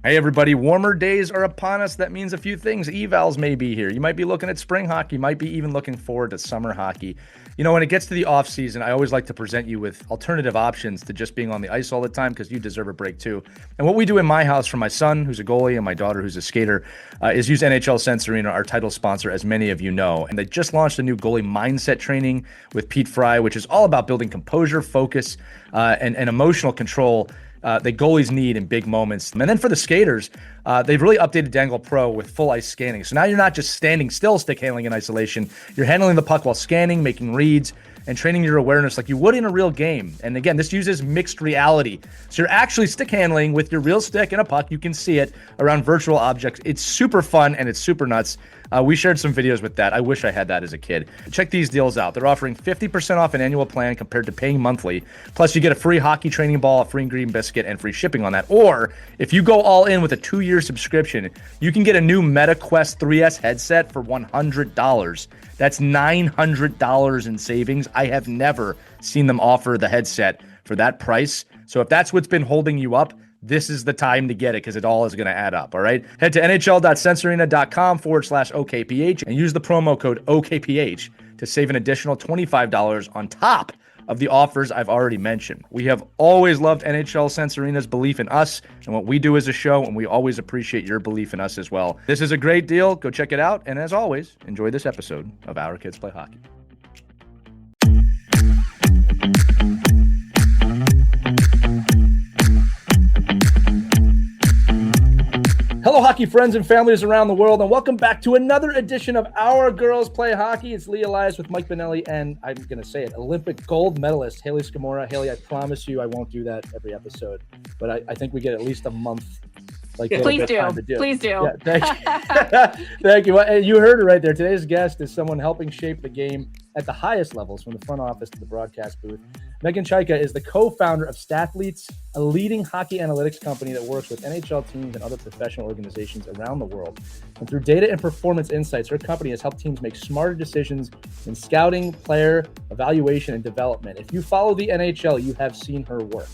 Hey everybody, warmer days are upon us. That means a few things. Evals may be here. You might be looking at spring hockey, you might be even looking forward to summer hockey. You know, when it gets to the off season, I always like to present you with alternative options to just being on the ice all the time because you deserve a break too. And what we do in my house for my son, who's a goalie, and my daughter, who's a skater, is use NHL Sense Arena, our title sponsor, as many of you know. And they just launched a new goalie mindset training with Pete Fry, which is all about building composure, focus, and emotional control that goalies need in big moments. And then for the skaters, they've really updated Dangle Pro with full ice scanning. So now you're not just standing still stick handling in isolation. You're handling the puck while scanning, making reads, and training your awareness like you would in a real game. And again, this uses mixed reality. So you're actually stick handling with your real stick and a puck. You can see it around virtual objects. It's super fun and it's super nuts. We shared some videos with that. I wish I had that as a kid. Check these deals out. They're offering 50% off an annual plan compared to paying monthly. Plus, you get a free hockey training ball, a free green biscuit, and free shipping on that. Or if you go all in with a 2-year subscription, you can get a new MetaQuest 3S headset for $100. That's $900 in savings. I have never seen them offer the headset for that price. So if that's what's been holding you up, this is the time to get it because it all is going to add up. All right. Head to nhl.sensearena.com/OKPH and use the promo code OKPH to save an additional $25 on top of the offers I've already mentioned. We have always loved NHL Sense Arena's belief in us and what we do as a show, and we always appreciate your belief in us as well. This is a great deal. Go check it out. And as always, enjoy this episode of Our Kids Play Hockey. Hello, hockey friends and families around the world, and welcome back to another edition of Our Girls Play Hockey. It's Lee Elias with Mike Benelli, and I'm going to say it, Olympic gold medalist Haley Scamora. Haley, I promise you I won't do that every episode, but I think we get at least a month. Please do. Please do. Yeah, thank you. Thank you. Well, you heard it right there. Today's guest is someone helping shape the game at the highest levels, from the front office to the broadcast booth. Meghan Chayka is the co-founder of Stathletes, a leading hockey analytics company that works with NHL teams and other professional organizations around the world. And through data and performance insights, her company has helped teams make smarter decisions in scouting, player evaluation, and development. If you follow the NHL, you have seen her work.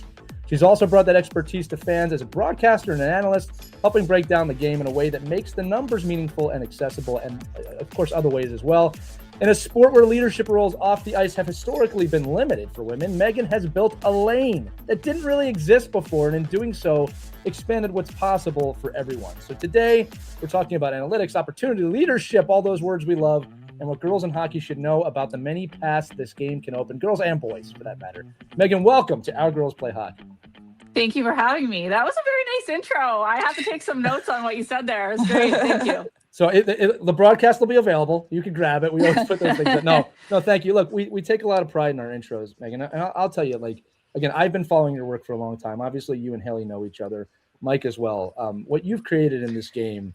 She's also brought that expertise to fans as a broadcaster and an analyst, helping break down the game in a way that makes the numbers meaningful and accessible, and of course other ways as well. In a sport where leadership roles off the ice have historically been limited for women, Meghan has built a lane that didn't really exist before, and in doing so, expanded what's possible for everyone. So today, we're talking about analytics, opportunity, leadership, all those words we love, and what girls in hockey should know about the many paths this game can open, girls and boys for that matter. Meghan, welcome to Our Girls Play Hockey. Thank you for having me. That was a very nice intro. I have to take some notes on what you said there. It was great. Thank you. So the broadcast will be available. You can grab it. We always put those things in. No, thank you. Look, we take a lot of pride in our intros, Meghan. And I'll tell you, again, I've been following your work for a long time. Obviously, you and Haley know each other, Mike as well. What you've created in this game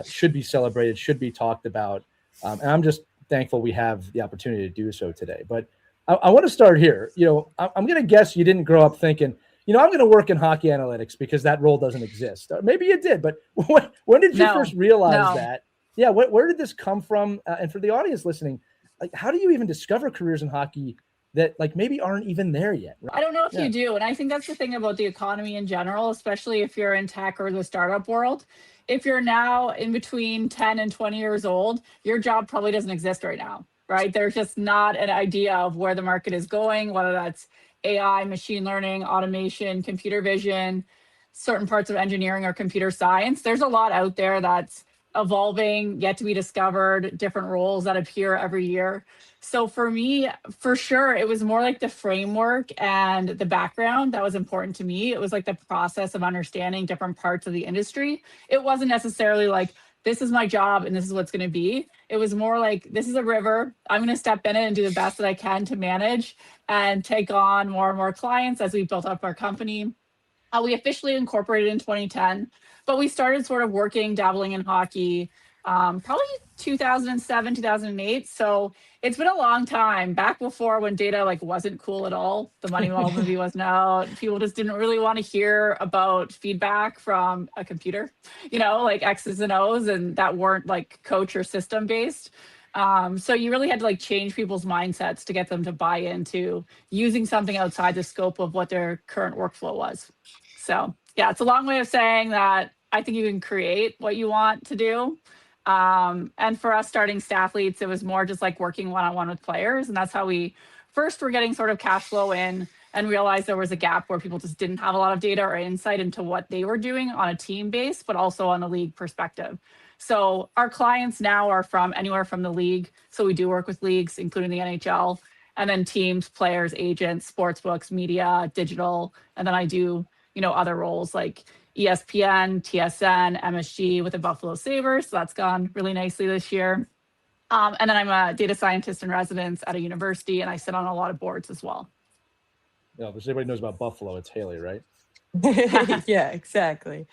should be celebrated, should be talked about. And I'm just thankful we have the opportunity to do so today. But I want to start here. You know, I'm going to guess you didn't grow up thinking, I'm going to work in hockey analytics because that role doesn't exist. Maybe you did, but when did you first realize that? Yeah, where did this come from? And for the audience listening, how do you even discover careers in hockey that maybe aren't even there yet? Right? I don't know if you do. And I think that's the thing about the economy in general, especially if you're in tech or the startup world. If you're now in between 10 and 20 years old, your job probably doesn't exist right now, right? There's just not an idea of where the market is going, whether that's AI, machine learning, automation, computer vision, certain parts of engineering or computer science. There's a lot out there that's evolving, yet to be discovered, different roles that appear every year. So for me, for sure, it was more like the framework and the background that was important to me. It was like the process of understanding different parts of the industry. It wasn't necessarily like, this is my job and this is what's going to be. It was more like, this is a river. I'm going to step in it and do the best that I can to manage and take on more and more clients as we built up our company. We officially incorporated in 2010, but we started sort of working, dabbling in hockey, probably 2007, 2008. So it's been a long time, back before when data wasn't cool at all. The Moneyball movie wasn't out. People just didn't really want to hear about feedback from a computer, like X's and O's, and that weren't coach or system based. So you really had to change people's mindsets to get them to buy into using something outside the scope of what their current workflow was. So yeah, it's a long way of saying that I think you can create what you want to do. And for us starting Stathletes, it was more just like working one-on-one with players. And that's how we first were getting sort of cash flow in and realized there was a gap where people just didn't have a lot of data or insight into what they were doing on a team base, but also on a league perspective. So our clients now are from anywhere from the league. So we do work with leagues, including the NHL, and then teams, players, agents, sports books, media, digital. And then I do, other roles like ESPN, TSN, MSG with the Buffalo Sabres. So that's gone really nicely this year. And then I'm a data scientist in residence at a university, and I sit on a lot of boards as well. If anybody knows about Buffalo, it's Haley, right? Yeah, exactly.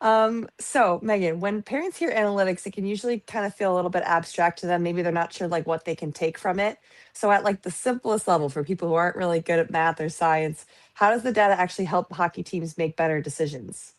So Megan, when parents hear analytics, it can usually kind of feel a little bit abstract to them. Maybe they're not sure like what they can take from it. So at like the simplest level for people who aren't really good at math or science, how does the data actually help hockey teams make better decisions?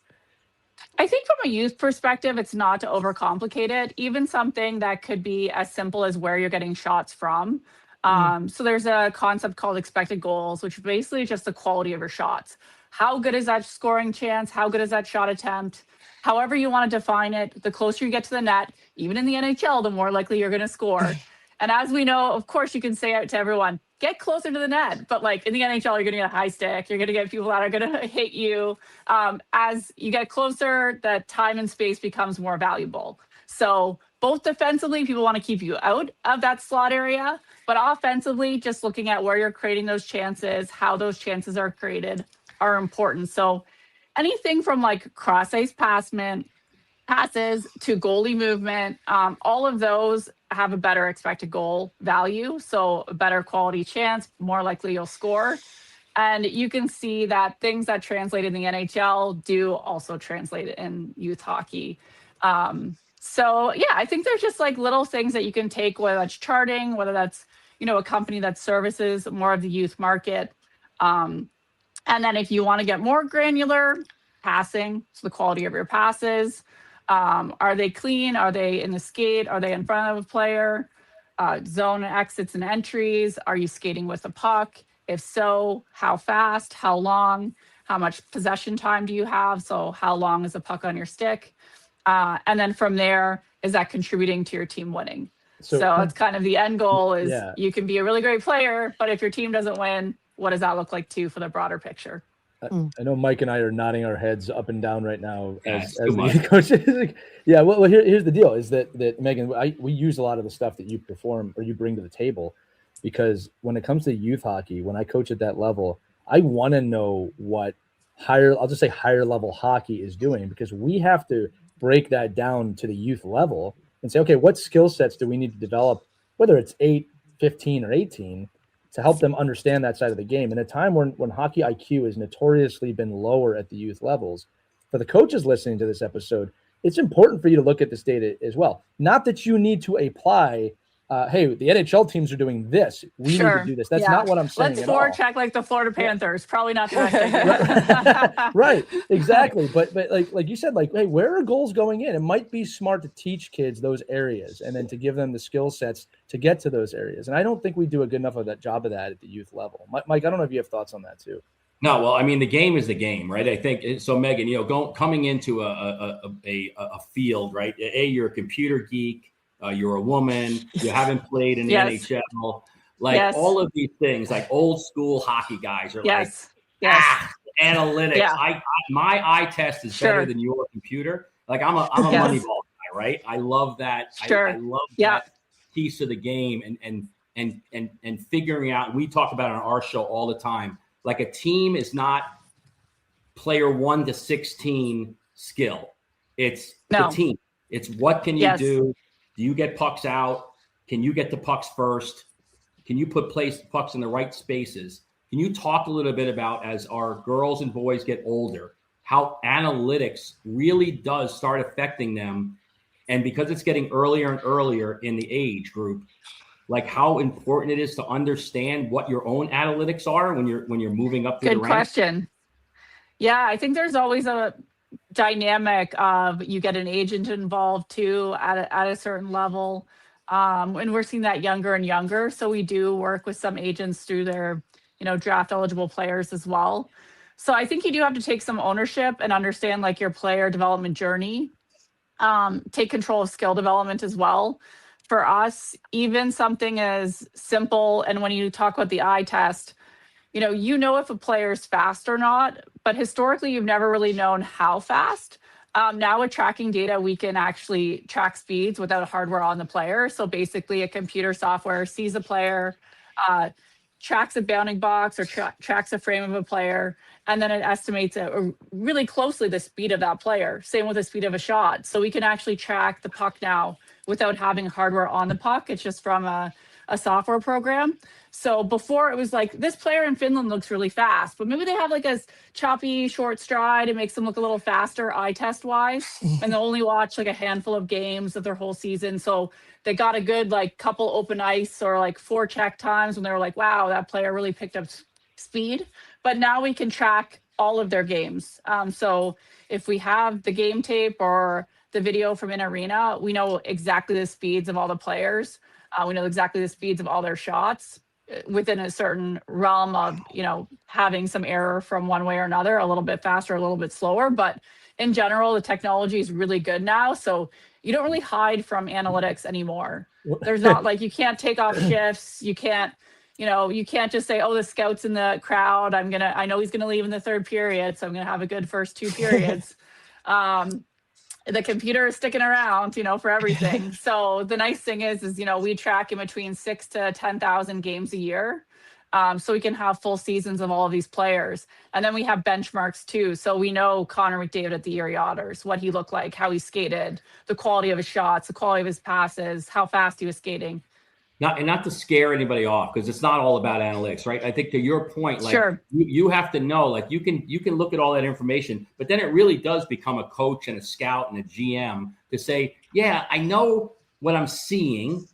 I think from a youth perspective, it's not to overcomplicate it. Even something that could be as simple as where you're getting shots from. So there's a concept called expected goals, which basically is just the quality of your shots. How good is that scoring chance? How good is that shot attempt? However you want to define it, the closer you get to the net, even in the NHL, the more likely you're going to score. And as we know, of course, you can say out to everyone, get closer to the net. But like in the NHL, you're going to get a high stick. You're going to get people that are going to hit you. As you get closer, the time and space becomes more valuable. So both defensively, people want to keep you out of that slot area. But offensively, just looking at where you're creating those chances, how those chances are created are important. So anything from like cross-ice passes to goalie movement, all of those have a better expected goal value. So a better quality chance, more likely you'll score. And you can see that things that translate in the NHL do also translate in youth hockey. So yeah, I think there's just like little things that you can take, whether that's charting, whether that's, a company that services more of the youth market. And then if you want to get more granular, passing, so the quality of your passes. Are they clean? Are they in the skate? Are they in front of a player? Zone exits and entries. Are you skating with a puck? If so, how fast? How long? How much possession time do you have? So how long is a puck on your stick? And then from there, is that contributing to your team winning? So it's kind of the end goal is you can be a really great player, but if your team doesn't win, what does that look like too for the broader picture? I know Mike and I are nodding our heads up and down right now as the coaches. Yeah, well, here's the deal: is that Megan, we use a lot of the stuff that you perform or you bring to the table, because when it comes to youth hockey, when I coach at that level, I want to know what higher level hockey is doing, because we have to break that down to the youth level and say, okay, what skill sets do we need to develop, whether it's 8, 15, or 18. To help them understand that side of the game. In a time when hockey IQ has notoriously been lower at the youth levels, for the coaches listening to this episode, it's important for you to look at this data as well. Not that you need to apply, hey, the NHL teams are doing this. We need to do this. That's not what I'm saying. Let's forecheck like the Florida Panthers. Probably not the best idea. Right, exactly. But like you said, like, hey, where are goals going in? It might be smart to teach kids those areas and then to give them the skill sets to get to those areas. And I don't think we do a good enough of that job of that at the youth level. Mike, I don't know if you have thoughts on that too. No, well, I mean, the game is the game, right? I think so. Megan, coming into a field, right? You're a computer geek. You're a woman. You haven't played in the NHL. Like all of these things, like old school hockey guys are like, analytics. Yeah. My eye test is better than your computer. Like I'm a Moneyball guy, right? I love that. I love that piece of the game and figuring out. We talk about it on our show all the time. Like a team is not player 1 to 16 skill. It's the team. It's what can you do? Do you get pucks out? Can you get the pucks first? Can you place pucks in the right spaces? Can you talk a little bit about, as our girls and boys get older, how analytics really does start affecting them? And because it's getting earlier and earlier in the age group, like how important it is to understand what your own analytics are when you're moving up through the ranks? Good question. Yeah, I think there's always a dynamic of you get an agent involved too at a certain level. And we're seeing that younger and younger. So we do work with some agents through their, draft eligible players as well. So I think you do have to take some ownership and understand like your player development journey. Take control of skill development as well. For us, even something as simple, and when you talk about the eye test, you know if a player is fast or not, but historically you've never really known how fast. Now with tracking data, we can actually track speeds without hardware on the player. So basically a computer software sees a player, tracks a bounding box or tracks a frame of a player, and then it estimates really closely the speed of that player. Same with the speed of a shot. So we can actually track the puck now without having hardware on the puck. It's just from a software program. So before it was like, this player in Finland looks really fast, but maybe they have like a choppy short stride. It makes them look a little faster eye test wise. And they'll only watch like a handful of games of their whole season. So they got a good like couple open ice or like 4 check times when they were like, wow, that player really picked up speed. But now we can track all of their games. So if we have the game tape or the video from an arena, we know exactly the speeds of all the players. We know exactly the speeds of all their shots within a certain realm of, having some error from one way or another, a little bit faster, a little bit slower. But in general, the technology is really good now. So you don't really hide from analytics anymore. There's not like, you can't take off shifts. You can't, you can't just say, oh, the scout's in the crowd. I know he's going to leave in the 3rd period. So I'm going to have a good first 2 periods. The computer is sticking around, for everything. So the nice thing is, we track in between 6,000 to 10,000 games a year. So we can have full seasons of all of these players. And then we have benchmarks too. So we know Connor McDavid at the Erie Otters, what he looked like, how he skated, the quality of his shots, the quality of his passes, how fast he was skating. Not to scare anybody off, because it's not all about analytics, right? I think to your point, like sure. you have to know, like you can look at all that information, but then it really does become a coach and a scout and a GM to say, yeah, I know what I'm seeing,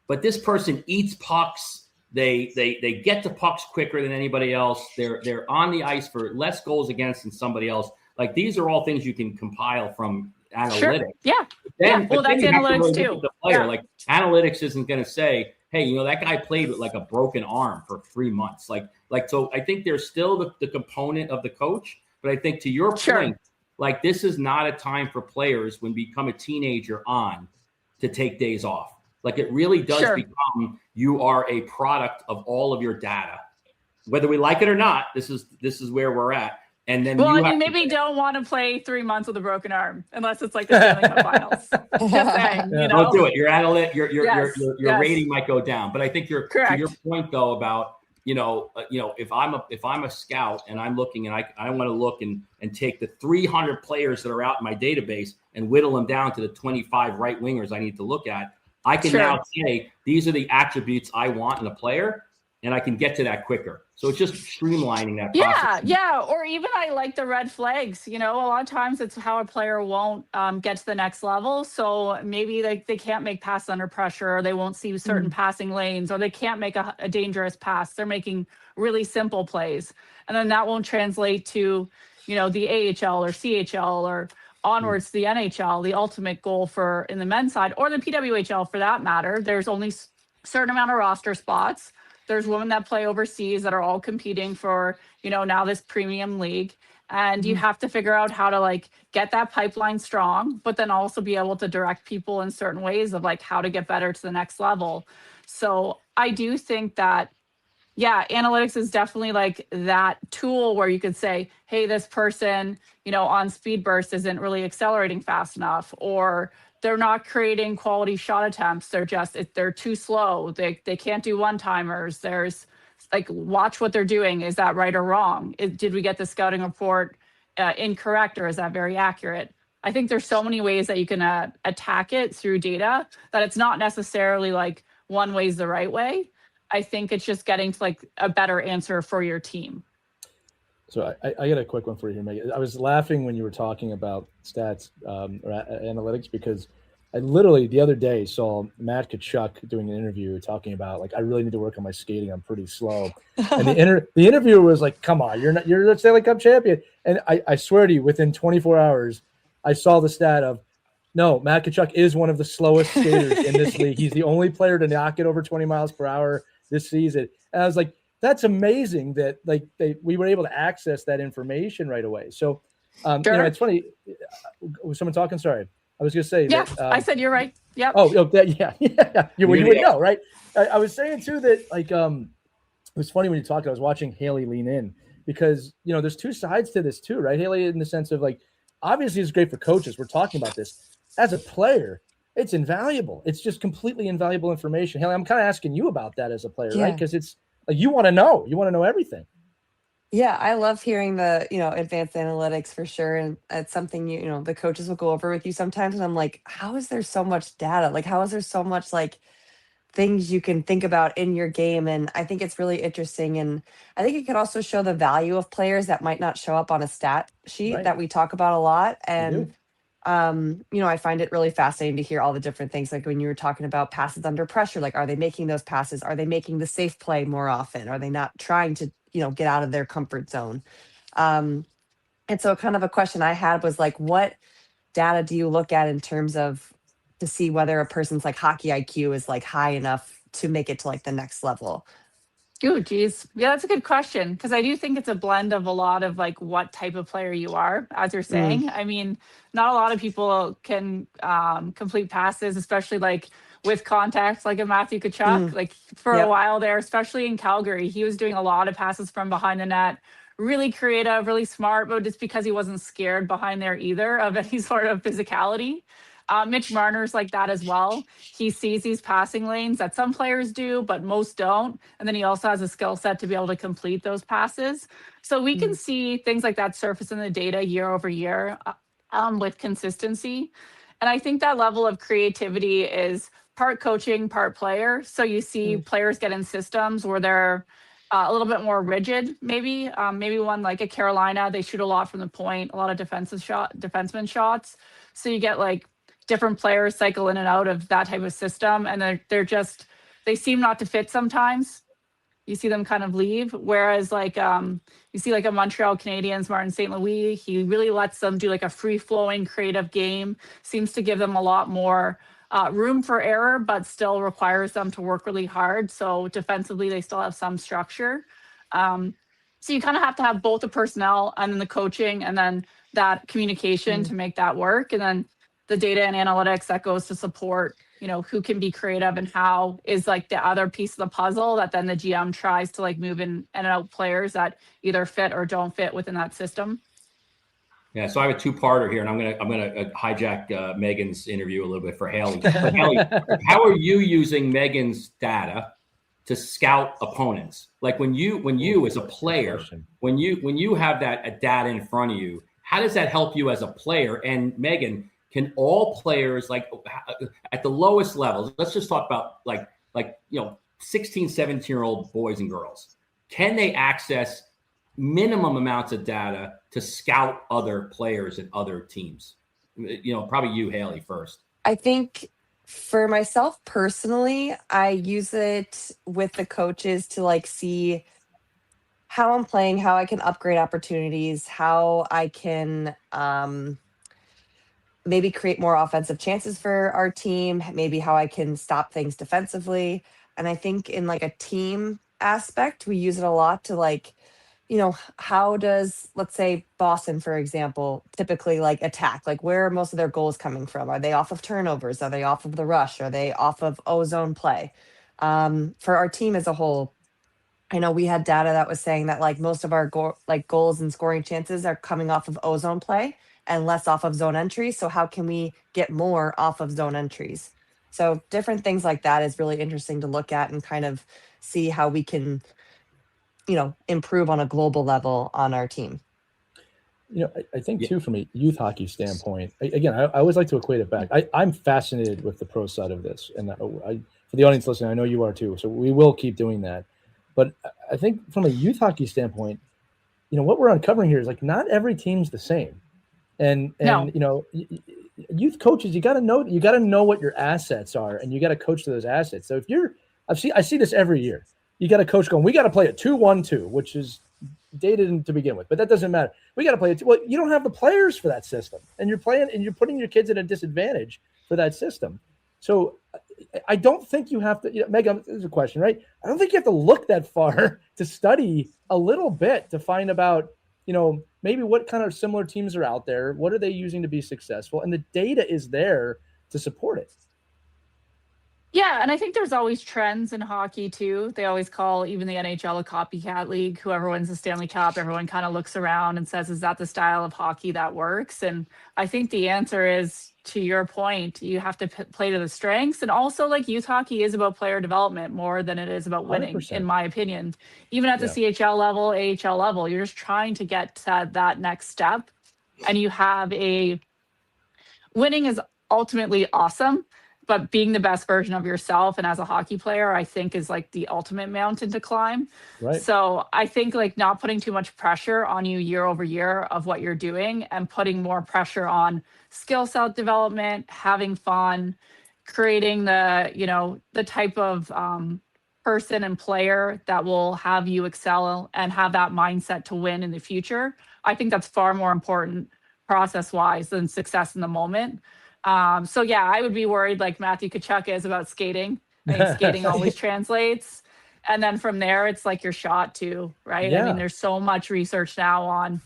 but this person eats pucks. They get to pucks quicker than anybody else. They're on the ice for less goals against than somebody else. Like these are all things you can compile from analytics. Sure. Yeah. Well, that's analytics too. The player. Yeah. Like analytics isn't going to say, hey, that guy played with like a broken arm for 3 months. So I think there's still the component of the coach, but I think to your point, like this is not a time for players when become a teenager to take days off. Like it really does become, you are a product of all of your data, whether we like it or not. This is where we're at. And then maybe don't want to play 3 months with a broken arm unless it's like the Stanley Cup Finals. Just saying, Don't do it. Your your rating might go down. But I think to your point though about if I'm a scout and I'm looking and I want to look and take the 300 players that are out in my database and whittle them down to the 25 right wingers I need to look at, I can now say these are the attributes I want in a player. And I can get to that quicker. So it's just streamlining that process. Yeah. Or even I like the red flags. A lot of times it's how a player won't get to the next level. So maybe they can't make passes under pressure, or they won't see certain passing lanes, or they can't make a dangerous pass. They're making really simple plays. And then that won't translate to, the AHL or CHL or onwards to the NHL, the ultimate goal in the men's side, or the PWHL for that matter. There's only a certain amount of roster spots. There's women that play overseas that are all competing for, now this premium league. And you have to figure out how to like get that pipeline strong, but then also be able to direct people in certain ways of like how to get better to the next level. So I do think that, analytics is definitely like that tool where you could say, hey, this person, on speed burst isn't really accelerating fast enough, or they're not creating quality shot attempts. They're too slow. They can't do one-timers. There's like, watch what they're doing. Is that right or wrong? Did we get the scouting report incorrect, or is that very accurate? I think there's so many ways that you can attack it through data that it's not necessarily like one way is the right way. I think it's just getting to like a better answer for your team. So I got a quick one for you here, Megan. I was laughing when you were talking about stats or analytics, because I literally the other day saw Matt Kachuk doing an interview talking about like, I really need to work on my skating. I'm pretty slow. And the interviewer was like, come on, you're the Stanley Cup champion. And I swear to you, within 24 hours, I saw the stat of, no, Matt Kachuk is one of the slowest skaters in this league. He's the only player to knock it over 20 miles per hour this season. And I was like, that's amazing that we were able to access that information right away. So, Sure. it's funny. Was someone talking? Sorry. I was going to say that. I said you're right. Yep. Yeah. You would know, right? I was saying too that it was funny when you talked. I was watching Haley lean in because there's two sides to this too, right? Haley, in the sense of obviously it's great for coaches. We're talking about this as a player. It's invaluable. It's just completely invaluable information. Haley, I'm kind of asking you about that as a player, right? Because it's you want to know everything. Yeah, I love hearing the, advanced analytics for sure. And it's something, the coaches will go over with you sometimes. And I'm like, how is there so much data? How is there so much things you can think about in your game? And I think it's really interesting. And I think it could also show the value of players that might not show up on a stat sheet that we talk about a lot. And, I find it really fascinating to hear all the different things. Like when you were talking about passes under pressure, are they making those passes? Are they making the safe play more often? Are they not trying to, get out of their comfort zone? And so kind of a question I had was what data do you look at in terms of to see whether a person's hockey IQ is high enough to make it to the next level? Oh, geez. Yeah, that's a good question. Because I do think it's a blend of a lot of what type of player you are, as you're saying. I mean, not a lot of people can complete passes, especially with contact, like a Matthew Tkachuk. For a while there, especially in Calgary, he was doing a lot of passes from behind the net. Really creative, really smart, but just because he wasn't scared behind there either of any sort of physicality. Mitch Marner's like that as well. He sees these passing lanes that some players do, but most don't. And then he also has a skill set to be able to complete those passes. So we can see things like that surface in the data year over year with consistency. And I think that level of creativity is part coaching, part player. So you see players get in systems where they're a little bit more rigid, maybe. Maybe one like at Carolina, they shoot a lot from the point, a lot of defenseman shots. So you get different players cycle in and out of that type of system, and they seem not to fit sometimes. You see them kind of leave. Whereas you see a Montreal Canadiens, Martin St. Louis, he really lets them do a free flowing creative game, seems to give them a lot more room for error, but still requires them to work really hard. So defensively, they still have some structure. So you kind of have to have both the personnel and then the coaching and then that communication to make that work. And then the data and analytics that goes to support, who can be creative and how is the other piece of the puzzle that then the GM tries to move in and out players that either fit or don't fit within that system. Yeah, so I have a two-parter here, and I'm gonna hijack Meghan's interview a little bit for Haley. But Haley, how are you using Meghan's data to scout opponents? When you as a player, when you have that data in front of you, how does that help you as a player? And Meghan, can all players at the lowest levels, let's just talk about 16, 17-year-old boys and girls, can they access minimum amounts of data to scout other players and other teams? Probably you, Haley, first. I think for myself personally, I use it with the coaches to see how I'm playing, how I can upgrade opportunities, how I can maybe create more offensive chances for our team, maybe how I can stop things defensively. And I think in a team aspect, we use it a lot to how does, let's say Boston, for example, typically attack? Where are most of their goals coming from? Are they off of turnovers? Are they off of the rush? Are they off of O-zone play? For our team as a whole, I know we had data that was saying that most of our goals and scoring chances are coming off of O-zone play and less off of zone entries. So how can we get more off of zone entries? So different things like that is really interesting to look at and kind of see how we can, improve on a global level on our team. I think too, from a youth hockey standpoint, again, I always like to equate it back. I'm fascinated with the pro side of this, and for the audience listening, I know you are too. So we will keep doing that. But I think from a youth hockey standpoint, what we're uncovering here is not every team's the same. And youth coaches, you got to know what your assets are, and you got to coach to those assets. So I see this every year. You got a coach going, we got to play a 2-1-2, which is dated to begin with, but that doesn't matter. We got to play it. Well, you don't have the players for that system, and you're putting your kids at a disadvantage for that system. So I don't think you have to, Megan, this is a question, right? I don't think you have to look that far to study a little bit to find about, maybe what kind of similar teams are out there. What are they using to be successful? And the data is there to support it. Yeah, and I think there's always trends in hockey too. They always call even the NHL a copycat league. Whoever wins the Stanley Cup, everyone kind of looks around and says, is that the style of hockey that works? And I think the answer is, to your point, you have to play to the strengths. And also, like, youth hockey is about player development more than it is about winning, 100%. in my opinion. Even at the CHL level, AHL level, you're just trying to get to that next step. And you have winning is ultimately awesome, but being the best version of yourself and as a hockey player, I think, is like the ultimate mountain to climb. Right. So I think, like, not putting too much pressure on you year over year of what you're doing, and putting more pressure on skill set development, having fun, creating the type of person and player that will have you excel and have that mindset to win in the future. I think that's far more important process wise than success in the moment. So yeah, I would be worried, like Matthew Tkachuk is, about skating. I think skating always translates. And then from there, it's like your shot too, right? Yeah. I mean, there's so much research now on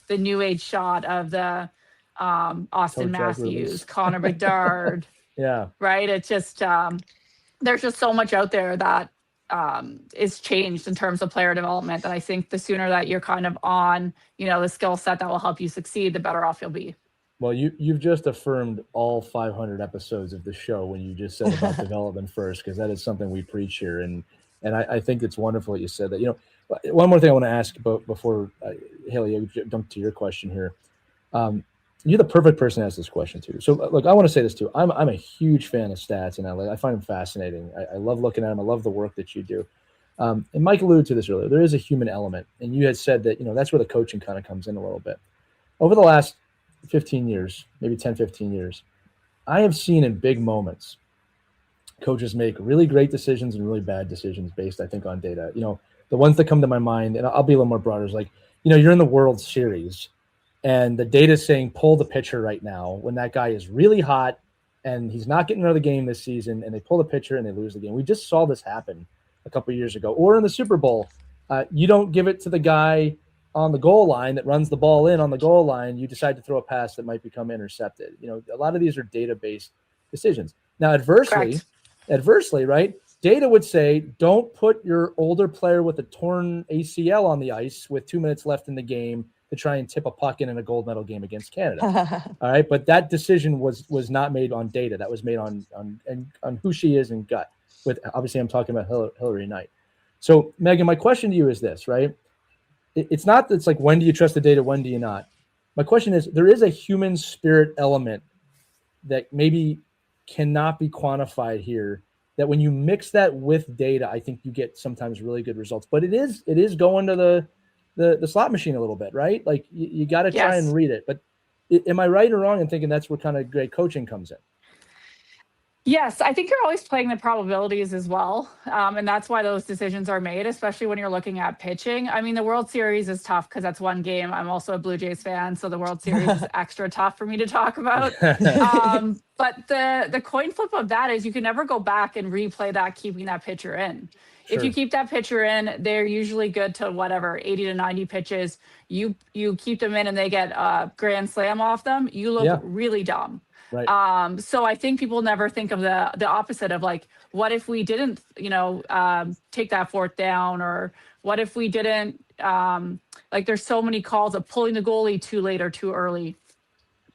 the new age shot of the Austin Matthews, Connor Bedard. Yeah. Right. It's just, there's just so much out there that is changed in terms of player development, that I think the sooner that you're kind of on, the skill set that will help you succeed, the better off you'll be. Well, you've just affirmed all 500 episodes of the show when you just said about development first, because that is something we preach here. And I think it's wonderful that you said that. One more thing I want to ask before, Haley, I jump to your question here. You're the perfect person to ask this question too. So look, I want to say this too. I'm a huge fan of stats, and I find them fascinating. I love looking at them. I love the work that you do. And Mike alluded to this earlier. There is a human element. And you had said that, that's where the coaching kind of comes in a little bit. Over the last 15 years, maybe 10, 15 years, I have seen in big moments coaches make really great decisions and really bad decisions based, I think, on data. The ones that come to my mind, and I'll be a little more broader, is like, you're in the World Series and the data is saying pull the pitcher right now when that guy is really hot and he's not getting another game this season, and they pull the pitcher and they lose the game. We just saw this happen a couple of years ago. Or in the Super Bowl, you don't give it to the guy on the goal line that runs the ball in on the goal line. You decide to throw a pass that might become intercepted. A lot of these are data-based decisions. Now, adversely, right? Data would say, don't put your older player with a torn ACL on the ice with 2 minutes left in the game to try and tip a puck in a gold medal game against Canada. All right. But that decision was not made on data. That was made on who she is and gut. With, obviously, I'm talking about Hillary Knight. So, Megan, my question to you is this, right? It's not that it's like, when do you trust the data? When do you not? My question is, there is a human spirit element that maybe cannot be quantified here, that when you mix that with data, I think you get sometimes really good results. But it is going to the slot machine a little bit, right? Like you got to try and read it. But am I right or wrong in thinking that's where kind of great coaching comes in? Yes, I think you're always playing the probabilities as well. And that's why those decisions are made, especially when you're looking at pitching. I mean, the World Series is tough because that's one game. I'm also a Blue Jays fan, so the World Series is extra tough for me to talk about. But the coin flip of that is you can never go back and replay that, keeping that pitcher in. Sure. If you keep that pitcher in, they're usually good to whatever, 80 to 90 pitches. You keep them in and they get a grand slam off them. You look really dumb. Right. So I think people never think of the opposite of, like, what if we didn't, take that fourth down, or what if we didn't, like, there's so many calls of pulling the goalie too late or too early,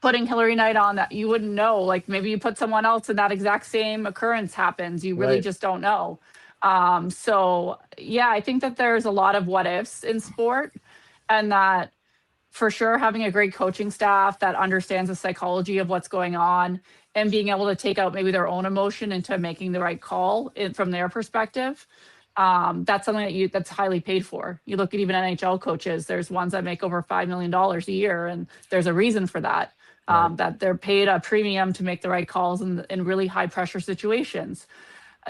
putting Hillary Knight on that you wouldn't know, like maybe you put someone else and that exact same occurrence happens. You really just don't know. So yeah, I think that there's a lot of what ifs in sport, and that for sure, having a great coaching staff that understands the psychology of what's going on and being able to take out maybe their own emotion into making the right call from their perspective. That's something that's highly paid for. You look at even NHL coaches, there's ones that make over $5 million a year, and there's a reason for that, that they're paid a premium to make the right calls in really high pressure situations.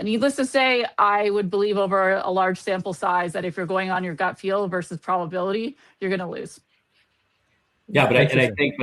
Needless to say, I would believe over a large sample size that if you're going on your gut feel versus probability, you're going to lose. Yeah, but I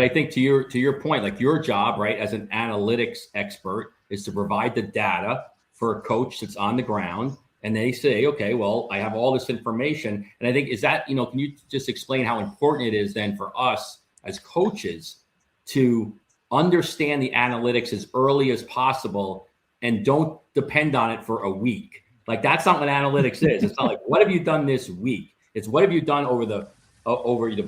think to your point, like, your job, right, as an analytics expert, is to provide the data for a coach that's on the ground, and they say, okay, well, I have all this information. And I think, is that, can you just explain how important it is then for us as coaches to understand the analytics as early as possible and don't depend on it for a week? Like, that's not what analytics is. It's not like, what have you done this week? It's what have you done over the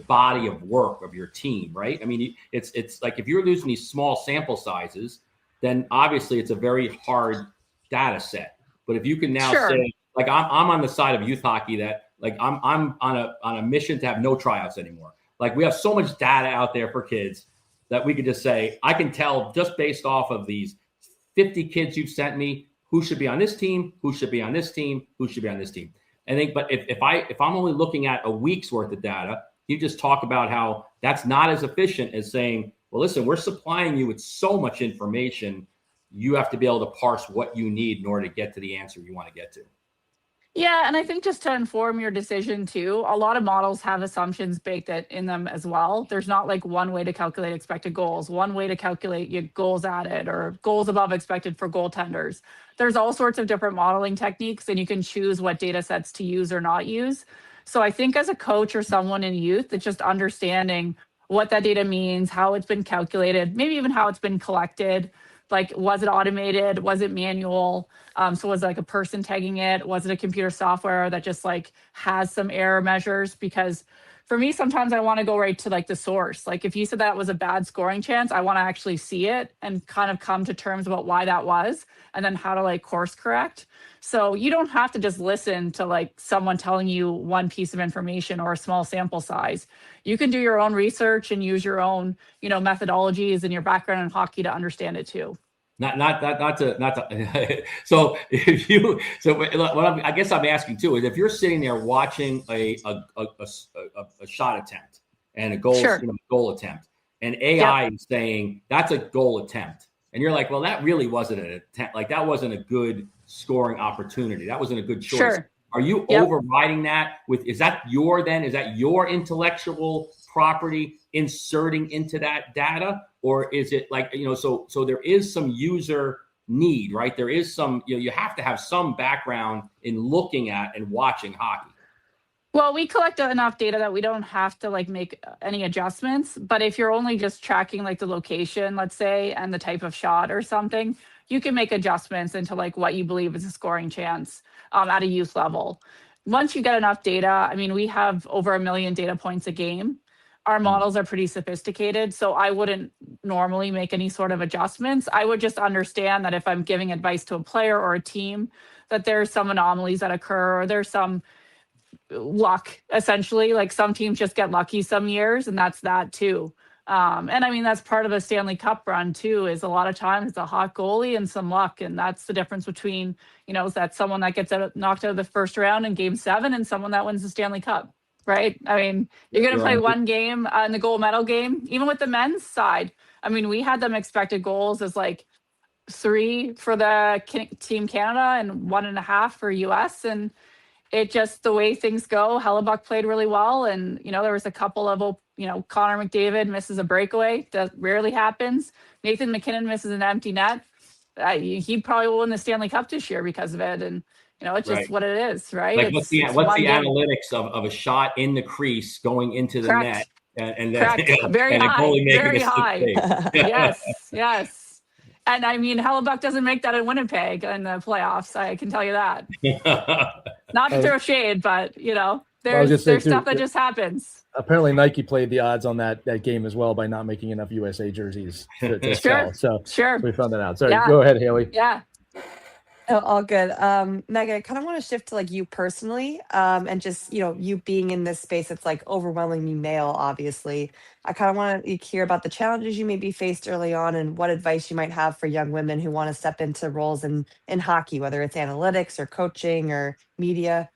body of work of your team, right? I mean, it's like, if you're losing these small sample sizes, then obviously it's a very hard data set. But if you can now say, like, I'm on the side of youth hockey that, like, I'm on a mission to have no tryouts anymore. Like, we have so much data out there for kids that we could just say, I can tell just based off of these 50 kids you've sent me who should be on this team, who should be on this team, who should be on this team. I think, but if I'm only looking at a week's worth of data, you just talk about how that's not as efficient as saying, well, listen, we're supplying you with so much information, you have to be able to parse what you need in order to get to the answer you want to get to. Yeah, and I think just to inform your decision too, a lot of models have assumptions baked in them as well. There's not like one way to calculate expected goals, one way to calculate your goals added or goals above expected for goaltenders. There's all sorts of different modeling techniques, and you can choose what data sets to use or not use. So I think as a coach or someone in youth, it's just understanding what that data means, how it's been calculated, maybe even how it's been collected. Like, was it automated? Was it manual? So was it like a person tagging it? Was it a computer software that just like has some error measures? Because for me, sometimes I want to go right to like the source. Like, if you said that was a bad scoring chance, I want to actually see it and kind of come to terms about why that was, and then how to like course correct. So you don't have to just listen to like someone telling you one piece of information or a small sample size. You can do your own research and use your own, methodologies and your background in hockey to understand it too. Not to. So what I guess I'm asking too is, if you're sitting there watching a shot attempt and a goal, goal attempt, and AI is saying that's a goal attempt, and you're like, well, that really wasn't an attempt. Like, that wasn't a good scoring opportunity. That wasn't a good choice. Sure. Are you overriding that with, is that your intellectual property inserting into that data? Or is it like, so there is some user need, right? There is some, you have to have some background in looking at and watching hockey. Well, we collect enough data that we don't have to like make any adjustments. But if you're only just tracking like the location, let's say, and the type of shot or something, you can make adjustments into like what you believe is a scoring chance at a youth level. Once you get enough data, I mean, we have over 1 million data points a game. Our models are pretty sophisticated, so I wouldn't normally make any sort of adjustments. I would just understand that if I'm giving advice to a player or a team, that there's some anomalies that occur, or there's some luck, essentially. Like, some teams just get lucky some years, and that's that too. And I mean, that's part of a Stanley Cup run too, is a lot of times it's a hot goalie and some luck. And that's the difference between, that someone that gets knocked out of the first round in Game 7 and someone that wins the Stanley Cup. Right. I mean, you're going to play one game in the gold medal game, even with the men's side. I mean, we had them expected goals as like 3 for the Team Canada and 1.5 for US. And it just, the way things go, Hellebuck played really well. And, there was a couple of, Connor McDavid misses a breakaway. That rarely happens. Nathan McKinnon misses an empty net. He probably will win the Stanley Cup this year because of it. And, it's just what it is, right? Like, what's the analytics of a shot in the crease going into the net, and then very high. Yes. And I mean, Hellebuck doesn't make that in Winnipeg in the playoffs. I can tell you that. Not to throw shade, but there's stuff that just happens. Apparently, Nike played the odds on that game as well by not making enough USA jerseys to sell. So we found that out. So go ahead, Haley. Yeah. Oh, all good. Megan, I kind of want to shift to like you personally, and just, you being in this space that's like overwhelmingly male, obviously. I kind of want to hear about the challenges you maybe faced early on and what advice you might have for young women who want to step into roles in hockey, whether it's analytics or coaching or media.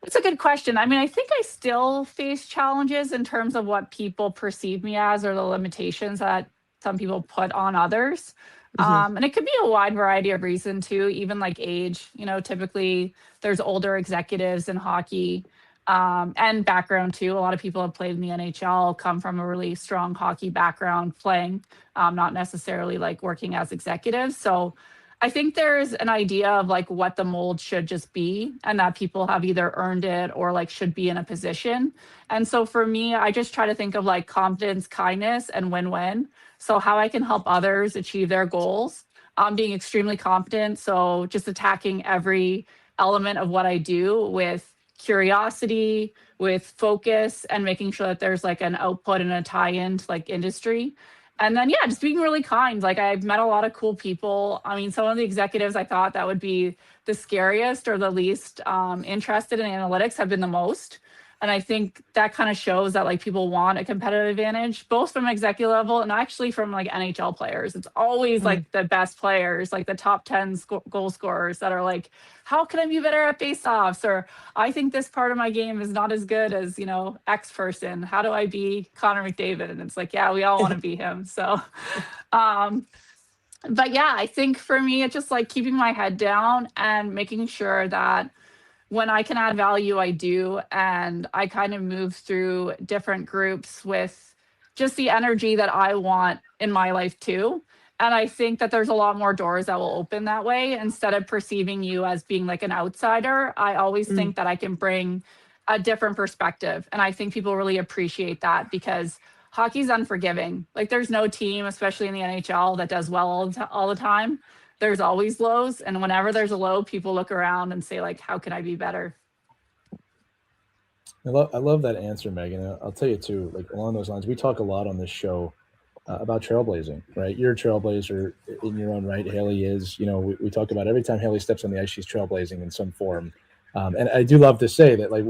That's a good question. I mean, I think I still face challenges in terms of what people perceive me as, or the limitations that some people put on others. And it could be a wide variety of reasons too, even like age. Typically there's older executives in hockey, and background too. A lot of people have played in the NHL, come from a really strong hockey background playing, not necessarily like working as executives. So I think there's an idea of like what the mold should just be, and that people have either earned it or like should be in a position. And so for me, I just try to think of like confidence, kindness, and win-win. So how I can help others achieve their goals. Being extremely confident. So just attacking every element of what I do with curiosity, with focus, and making sure that there's like an output and a tie-in to like industry. And then, yeah, just being really kind. Like, I've met a lot of cool people. I mean, some of the executives I thought that would be the scariest or the least interested in analytics have been the most. And I think that kind of shows that like people want a competitive advantage, both from executive level and actually from like NHL players. It's always Mm. like the best players, like the top 10 goal scorers that are like, how can I be better at faceoffs? Or I think this part of my game is not as good as, you know, X person. How do I be Connor McDavid? And it's like, yeah, we all want to be him. So, um, but yeah, I think for me, it's just like keeping my head down and making sure that when I can add value, I do. And I kind of move through different groups with just the energy that I want in my life too. And I think that there's a lot more doors that will open that way. Instead of perceiving you as being like an outsider, I always Mm. think that I can bring a different perspective. And I think people really appreciate that because hockey's unforgiving. Like there's no team, especially in the NHL, that does well all the time. There's always lows, and whenever there's a low, people look around and say like, how can I be better? I love that answer, Megan. I'll tell you too, like along those lines, we talk a lot on this show about trailblazing, right? You're a trailblazer in your own right. Haley is, we talk about every time Haley steps on the ice, she's trailblazing in some form. And I do love to say that, like,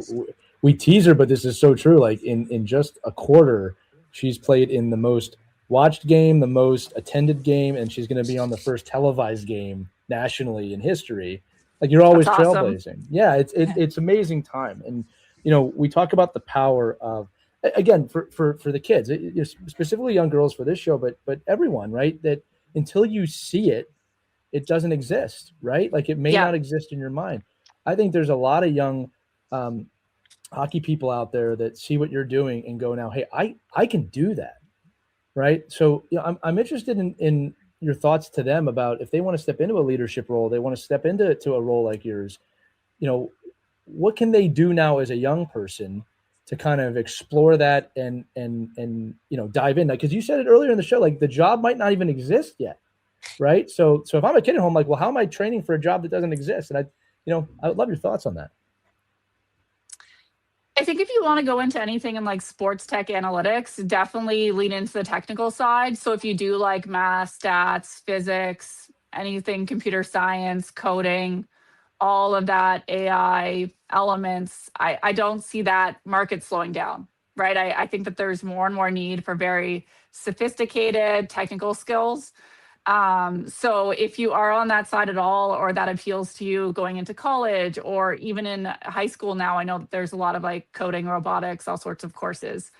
we tease her, but this is so true. Like in just a quarter, she's played in the most watched game, the most attended game, and she's going to be on the first televised game nationally in history. Like you're That's always awesome. trailblazing. Yeah, it's amazing time. And we talk about the power of, again, for the kids, specifically young girls for this show, but everyone, right? That until you see it, it doesn't exist, right? Like it may Yeah. not exist in your mind. I think there's a lot of young hockey people out there that see what you're doing and go, now, hey, I can do that, right? So I'm interested in your thoughts to them about if they want to step into a leadership role, they want to step into a role like yours. What can they do now as a young person to kind of explore that and dive in? Because you said it earlier in the show, like the job might not even exist yet, right? So if I'm a kid at home, like, well, how am I training for a job that doesn't exist? And I would love your thoughts on that. I think if you want to go into anything in like sports tech analytics, definitely lean into the technical side. So if you do like math, stats, physics, anything computer science, coding, all of that AI elements, I don't see that market slowing down, right? I think that there's more and more need for very sophisticated technical skills. So if you are on that side at all, or that appeals to you going into college or even in high school now, I know that there's a lot of like coding, robotics, all sorts of courses.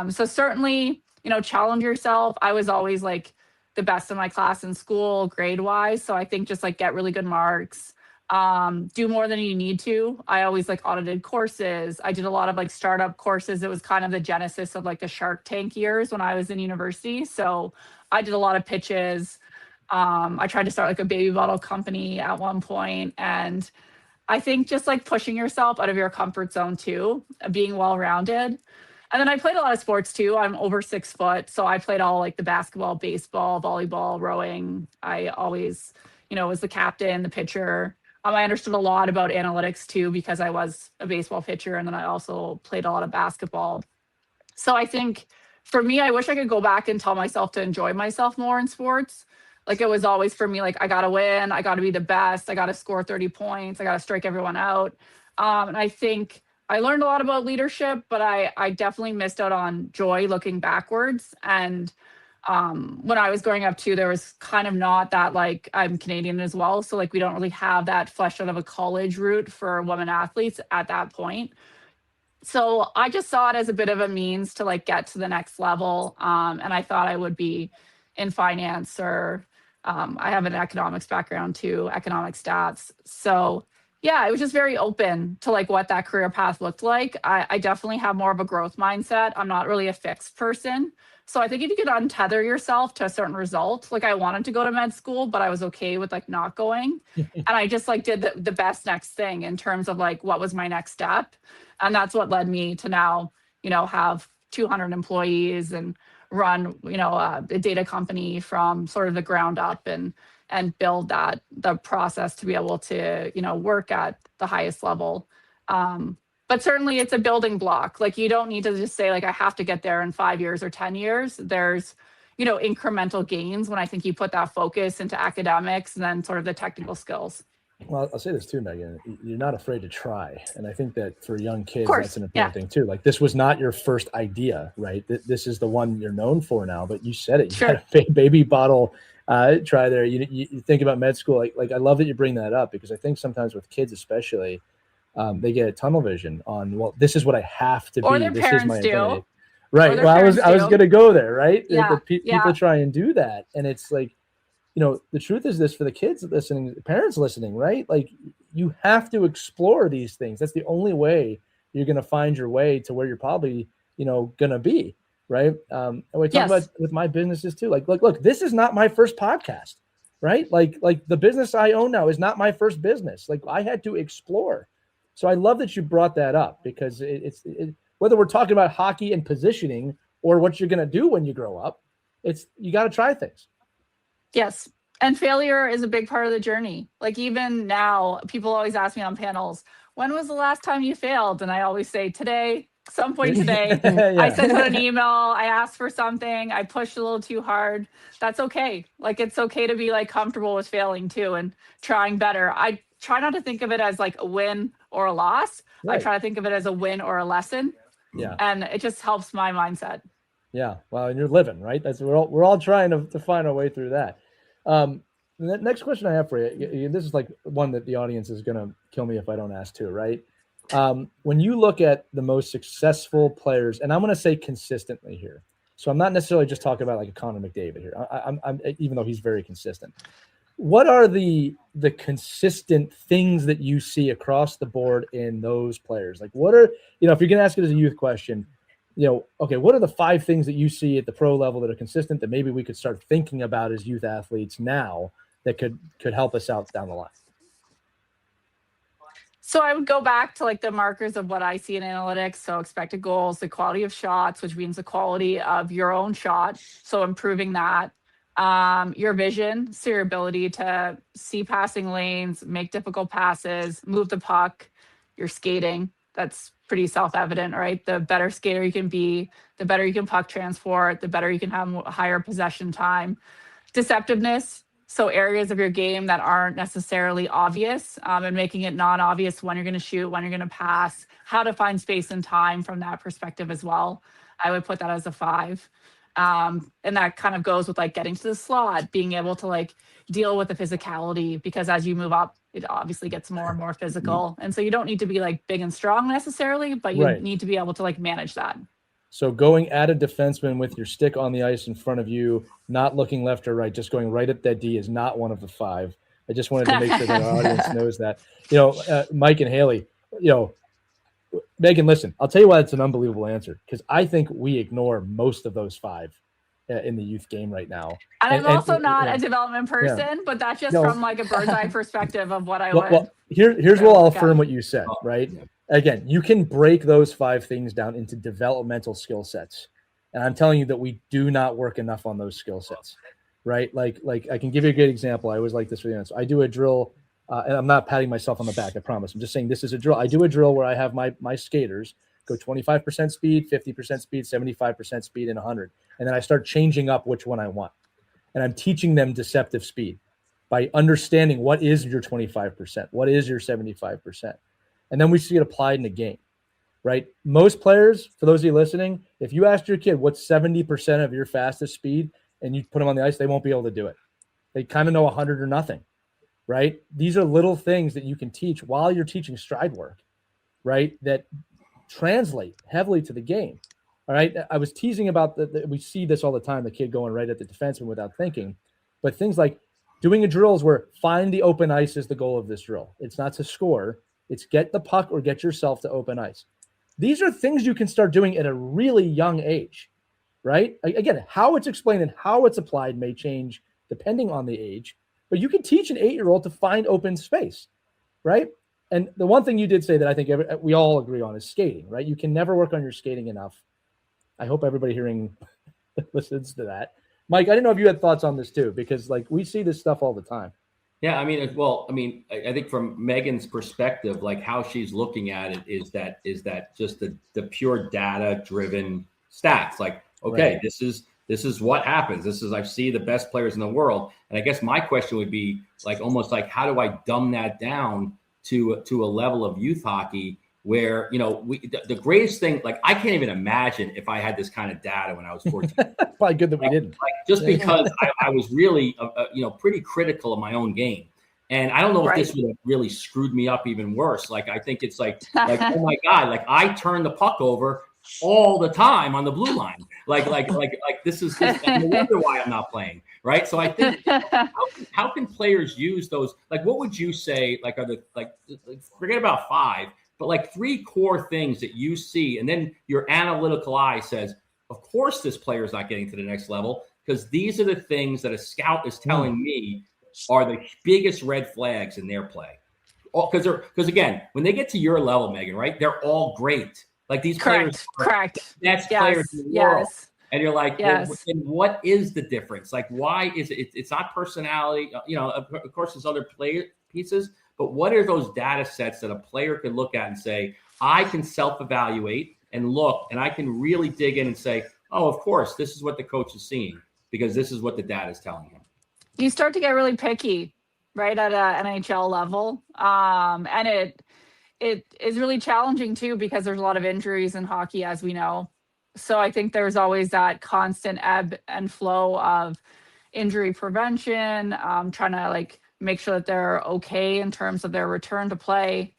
So certainly, challenge yourself. I was always like the best in my class in school, grade wise. So I think just like get really good marks, do more than you need to. I always like audited courses. I did a lot of like startup courses. It was kind of the genesis of like the Shark Tank years when I was in university. So I did a lot of pitches. I tried to start like a baby bottle company at one point. And I think just like pushing yourself out of your comfort zone too, being well rounded. And then I played a lot of sports too. I'm over 6 foot. So I played all like the basketball, baseball, volleyball, rowing. I always, was the captain, the pitcher. I understood a lot about analytics too, because I was a baseball pitcher. And then I also played a lot of basketball. So I think for me, I wish I could go back and tell myself to enjoy myself more in sports. Like it was always for me, like I got to win, I got to be the best, I got to score 30 points, I got to strike everyone out. And I think I learned a lot about leadership, but I definitely missed out on joy looking backwards. And when I was growing up too, there was kind of not that, like, I'm Canadian as well. So like we don't really have that flesh out of a college route for women athletes at that point. So I just saw it as a bit of a means to like get to the next level. And I thought I would be in finance, or I have an economics background too, economic stats. So yeah, it was just very open to like what that career path looked like. I definitely have more of a growth mindset. I'm not really a fixed person. So I think if you could untether yourself to a certain result, like I wanted to go to med school, but I was okay with like not going. And I just like did the best next thing in terms of like what was my next step. And that's what led me to now, have 200 employees and run, a data company from sort of the ground up and build the process to be able to, work at the highest level. But certainly it's a building block. Like you don't need to just say like, I have to get there in 5 years or 10 years. There's, incremental gains when I think you put that focus into academics and then sort of the technical skills. Well, I'll say this too, Megan. You're not afraid to try. And I think that for young kids, that's an important thing too. Like this was not your first idea, right? This is the one you're known for now, but you said it. You had a baby bottle try there. You think about med school. Like I love that you bring that up because I think sometimes with kids especially, they get a tunnel vision on, well, this is what I have to or be. Their this parents is my do. identity. Right. Well, I was going to go there, right? Yeah. People try and do that. And it's like, the truth is this for the kids listening, parents listening, right? Like you have to explore these things. That's the only way you're going to find your way to where you're probably, going to be. Right. And we talk about with my businesses too. Like, look, this is not my first podcast, right? Like the business I own now is not my first business. Like I had to explore. So I love that you brought that up because it's whether we're talking about hockey and positioning or what you're going to do when you grow up, you got to try things. Yes. And failure is a big part of the journey. Like even now, people always ask me on panels, when was the last time you failed? And I always say today, some point today. Yeah. I sent out an email. I asked for something. I pushed a little too hard. That's okay. Like it's okay to be like comfortable with failing too and trying better. I try not to think of it as like a win or a loss. Right. I try to think of it as a win or a lesson. Yeah. And it just helps my mindset. Yeah. Well, and you're living, right? That's we're all trying to find our way through that. The next question I have for you, this is like one that the audience is going to kill me if I don't ask too, right? When you look at the most successful players, and I'm going to say consistently here, so I'm not necessarily just talking about like a Connor McDavid here. I'm even though he's very consistent. What are the consistent things that you see across the board in those players? Like what are, if you're going to ask it as a youth question, okay, what are the 5 things that you see at the pro level that are consistent that maybe we could start thinking about as youth athletes now that could help us out down the line? So I would go back to like the markers of what I see in analytics. So expected goals, the quality of shots, which means the quality of your own shot. So improving that. Your vision, so your ability to see passing lanes, make difficult passes, move the puck, your skating. That's pretty self-evident, right? The better skater you can be, the better you can puck transport, the better you can have higher possession time. Deceptiveness, so areas of your game that aren't necessarily obvious, and making it non-obvious when you're going to shoot, when you're going to pass, how to find space and time from that perspective as well. I would put that as a 5. And that kind of goes with like getting to the slot, being able to like deal with the physicality, because as you move up, it obviously gets more and more physical. And so you don't need to be like big and strong necessarily, but you need to be able to like manage that. So going at a defenseman with your stick on the ice in front of you, not looking left or right, just going right at that D is not one of the 5. I just wanted to make sure that our audience knows that. Mike and Haley, Megan, listen, I'll tell you why it's an unbelievable answer, because I think we ignore most of those 5 in the youth game right now. And I'm also not a development person, but that's just from like a bird's eye perspective of what I would. Well, here's what I'll affirm what you said, right? Again, you can break those 5 things down into developmental skill sets. And I'm telling you that we do not work enough on those skill sets, right? Like I can give you a good example. I always like this for the answer. I do a drill. And I'm not patting myself on the back, I promise. I'm just saying this is a drill. I do a drill where I have my skaters go 25% speed, 50% speed, 75% speed, and 100. And then I start changing up which one I want. And I'm teaching them deceptive speed by understanding what is your 25%, what is your 75%. And then we see it applied in the game, right? Most players, for those of you listening, if you asked your kid what's 70% of your fastest speed and you put them on the ice, they won't be able to do it. They kind of know 100 or nothing. Right? These are little things that you can teach while you're teaching stride work, right? That translate heavily to the game. All right. I was teasing about we see this all the time, the kid going right at the defenseman without thinking, but things like doing a drill is where find the open ice is the goal of this drill. It's not to score. It's get the puck or get yourself to open ice. These are things you can start doing at a really young age, right? Again, how it's explained and how it's applied may change depending on the age, but you can teach an 8-year-old to find open space, right? And the one thing you did say that I think we all agree on is skating, right? You can never work on your skating enough. I hope everybody hearing listens to that. Mike, I didn't know if you had thoughts on this too, because like we see this stuff all the time. Yeah, I mean, I think from Meghan's perspective, like how she's looking at it is that just the pure data driven stats. Like, okay, Right. this is what happens. I see the best players in the world, and I guess my question would be like almost like how do I dumb that down to a level of youth hockey where the greatest thing, like I can't even imagine if I had this kind of data when I was 14. Probably good that we didn't. Like, just because I was really pretty critical of my own game, and I don't know if this would have really screwed me up even worse. Like I think it's like oh my god, like I turn the puck over all the time on the blue line. Like this is no wonder why I'm not playing, right? So I think how can players use those? Like, what would you say? Like, are the forget about 5, but like 3 core things that you see, and then your analytical eye says, of course, this player is not getting to the next level because these are the things that a scout is telling me are the biggest red flags in their play. Because again, when they get to your level, Meghan, right? They're all great. Like these players, correct. Best players in the world. And you're like, yes. Well, and what is the difference? Like, why is it? It's not personality. Of course, there's other player pieces, but what are those data sets that a player can look at and say, I can self-evaluate and look, and I can really dig in and say, oh, of course, this is what the coach is seeing because this is what the data is telling him. You start to get really picky, right, at an NHL level, and it is really challenging too because there's a lot of injuries in hockey, as we know. So I think there's always that constant ebb and flow of injury prevention, trying to like make sure that they're okay in terms of their return to play.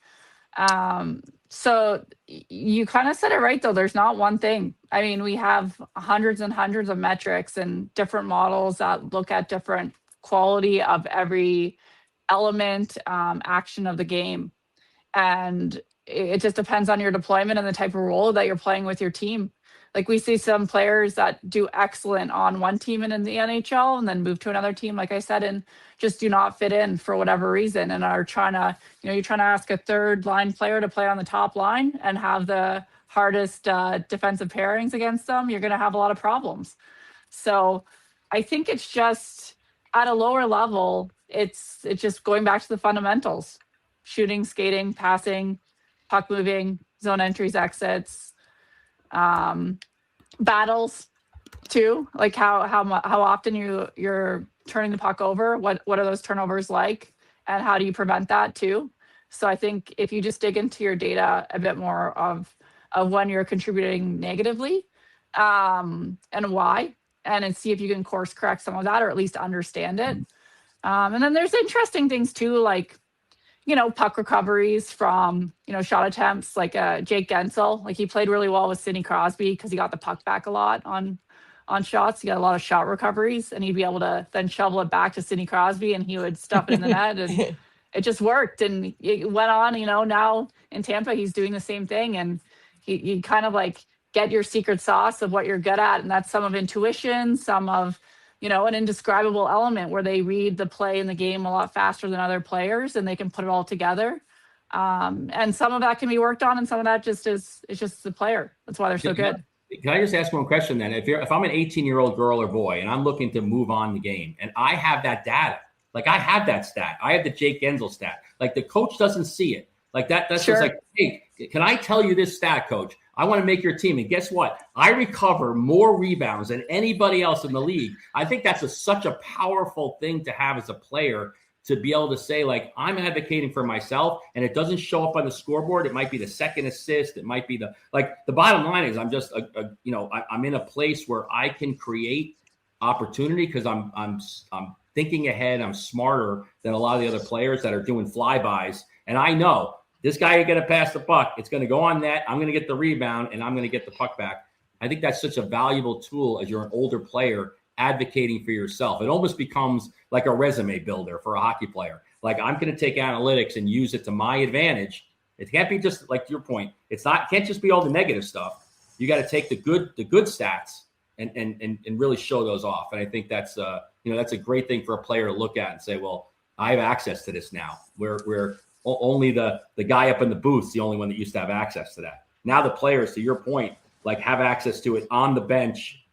So you kind of said it right, though. There's not one thing. I mean, we have hundreds and hundreds of metrics and different models that look at different quality of every element, action of the game. And it just depends on your deployment and the type of role that you're playing with your team. Like we see some players that do excellent on one team and in the NHL and then move to another team, like I said, and just do not fit in for whatever reason and are trying to, you're trying to ask a third line player to play on the top line and have the hardest defensive pairings against them. You're going to have a lot of problems. So I think it's just at a lower level, it's just going back to the fundamentals: shooting, skating, passing, puck moving, zone entries, exits, battles too, like how often you're turning the puck over, what are those turnovers like, and how do you prevent that too. So I think if you just dig into your data a bit more of when you're contributing negatively, and why, and see if you can course correct some of that or at least understand it. And then there's interesting things too, like puck recoveries from, shot attempts, like Jake Gensel. Like he played really well with Sidney Crosby because he got the puck back a lot on shots. He got a lot of shot recoveries, and he'd be able to then shovel it back to Sidney Crosby, and he would stuff it in the net, and it just worked. And it went on, now in Tampa, he's doing the same thing. And he kind of like get your secret sauce of what you're good at. And that's some of intuition, some of, an indescribable element where they read the play in the game a lot faster than other players and they can put it all together. And some of that can be worked on, and some of that it's just the player. That's why they're so good. Can I just ask one question then? If I'm an 18-year-old girl or boy and I'm looking to move on the game and I have that data, like I have that stat, I have the Jake Gensel stat, like the coach doesn't see it. Like that's sure. Just like, hey, can I tell you this stat, coach? I want to make your team. And guess what? I recover more rebounds than anybody else in the league. I think that's such a powerful thing to have as a player, to be able to say, like, I'm advocating for myself, and it doesn't show up on the scoreboard. It might be the second assist. It might be the bottom line is I'm just, I'm in a place where I can create opportunity because I'm thinking ahead. I'm smarter than a lot of the other players that are doing flybys. And I know this guy is going to pass the puck. It's going to go on net. I'm going to get the rebound, and I'm going to get the puck back. I think that's such a valuable tool as you're an older player advocating for yourself. It almost becomes like a resume builder for a hockey player. Like, I'm going to take analytics and use it to my advantage. It can't be just like your point. It can't just be all the negative stuff. You got to take the good stats and really show those off. And I think that's that's a great thing for a player to look at and say, well, I have access to this now. We're only the guy up in the booth's the only one that used to have access to that. Now the players, to your point, like have access to it on the bench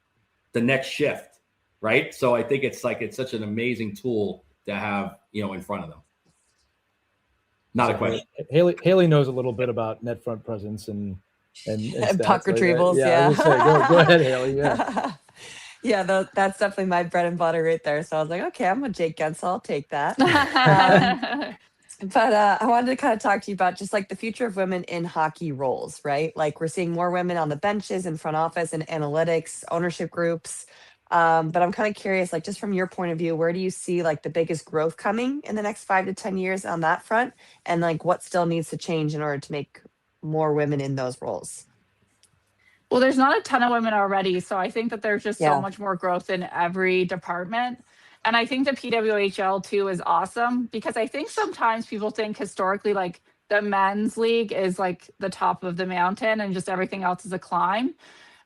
the next shift, right? So I think it's such an amazing tool to have, in front of them. Not a question. Haley knows a little bit about net front presence and puck retrievals. Yeah. Go ahead, Haley. Yeah. Yeah, that's definitely my bread and butter right there. So I was like, okay, I'm with Jake Gensel. I'll take that. But I wanted to kind of talk to you about just like the future of women in hockey roles, right? Like we're seeing more women on the benches, in front office, and analytics, ownership groups. But I'm kind of curious, like just from your point of view, where do you see like the biggest growth coming in the next 5 to 10 years on that front? And like what still needs to change in order to make more women in those roles? Well, there's not a ton of women already. So I think that there's just so much more growth in every department. And I think the PWHL too is awesome because I think sometimes people think historically like the men's league is like the top of the mountain and just everything else is a climb.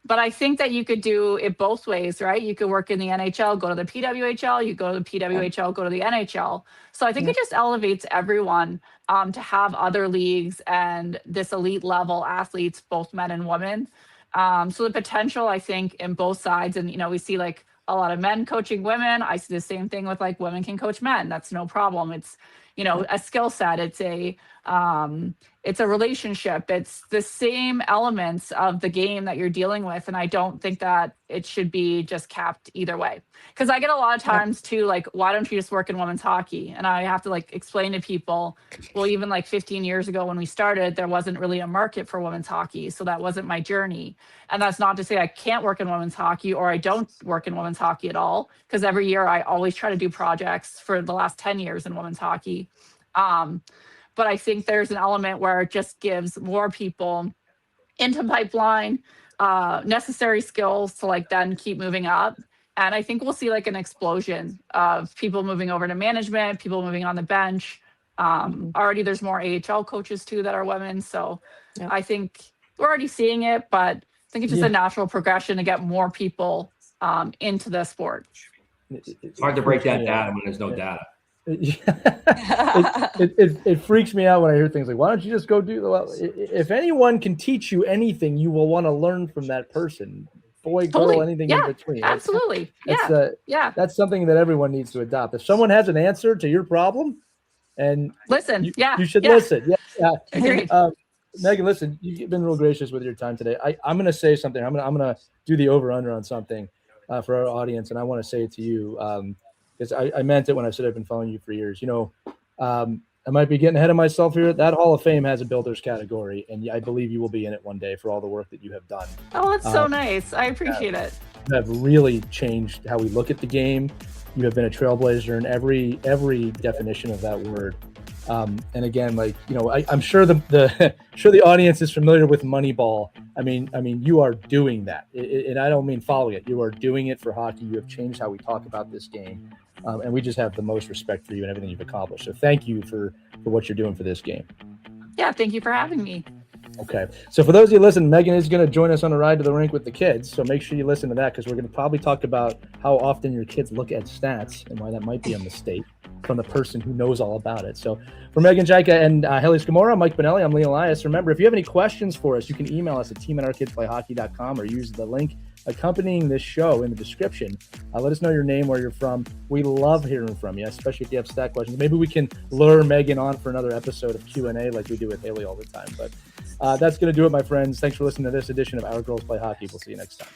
But I think that you could do it both ways, right? You could work in the NHL, go to the PWHL, you go to the PWHL, go to the NHL. So I think it just elevates everyone to have other leagues and this elite level athletes, both men and women. So the potential, I think, in both sides, and we see like a lot of men coaching women. I see the same thing with like women can coach men. That's no problem. It's a skill set. It's a relationship. It's the same elements of the game that you're dealing with. And I don't think that it should be just capped either way. Because I get a lot of times too, like, why don't you just work in women's hockey? And I have to like explain to people, well, even like 15 years ago when we started, there wasn't really a market for women's hockey. So that wasn't my journey. And that's not to say I can't work in women's hockey or I don't work in women's hockey at all. Because every year I always try to do projects for the last 10 years in women's hockey. But I think there's an element where it just gives more people into pipeline, necessary skills to like then keep moving up. And I think we'll see like an explosion of people moving over to management, people moving on the bench. Already there's more AHL coaches too that are women. So I think we're already seeing it, but I think it's just a natural progression to get more people into the sport. It's hard to break that data when there's no data. It freaks me out when I hear things like, why don't you just go do if anyone can teach you anything, you will want to learn from that person, boy, girl, anything in between. Absolutely. That's something that everyone needs to adopt. If someone has an answer to your problem and listen, you should listen. Agreed. Meghan, listen, you've been real gracious with your time today. I'm going to say something. I'm going to do the over under on something for our audience. And I want to say it to you, because I meant it when I said I've been following you for years. I might be getting ahead of myself here. That Hall of Fame has a builders category, and I believe you will be in it one day for all the work that you have done. Oh, that's so nice. I appreciate it. You have really changed how we look at the game. You have been a trailblazer in every definition of that word. And again, I'm sure the audience is familiar with Moneyball. I mean, you are doing that, and I don't mean following it. You are doing it for hockey. You have changed how we talk about this game, and we just have the most respect for you and everything you've accomplished. So thank you for what you're doing for this game. Yeah, thank you for having me. Okay, so for those of you listening, Meghan is going to join us on a ride to the rink with the kids. So make sure you listen to that because we're going to probably talk about how often your kids look at stats and why that might be a mistake from the person who knows all about it. So for Meghan Chayka and Haley Scamora, Mike Benelli, I'm Lee Elias. Remember, if you have any questions for us, you can email us at team@ourkidsplayhockey.com or use the link accompanying this show in the description. Let us know your name, where you're from. We love hearing from you, especially if you have stat questions. Maybe we can lure Meghan on for another episode of Q&A like we do with Haley all the time. But that's going to do it, my friends. Thanks for listening to this edition of Our Girls Play Hockey. We'll see you next time.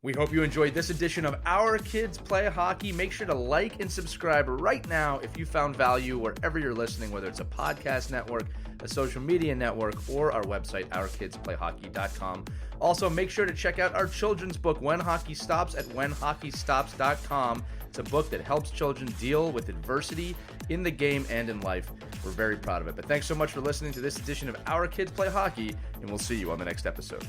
We hope you enjoyed this edition of Our Kids Play Hockey. Make sure to like and subscribe right now if you found value wherever you're listening, whether it's a podcast network, a social media network, or our website, ourkidsplayhockey.com. Also, make sure to check out our children's book, When Hockey Stops, at whenhockeystops.com. It's a book that helps children deal with adversity in the game and in life. We're very proud of it. But thanks so much for listening to this edition of Our Kids Play Hockey, and we'll see you on the next episode.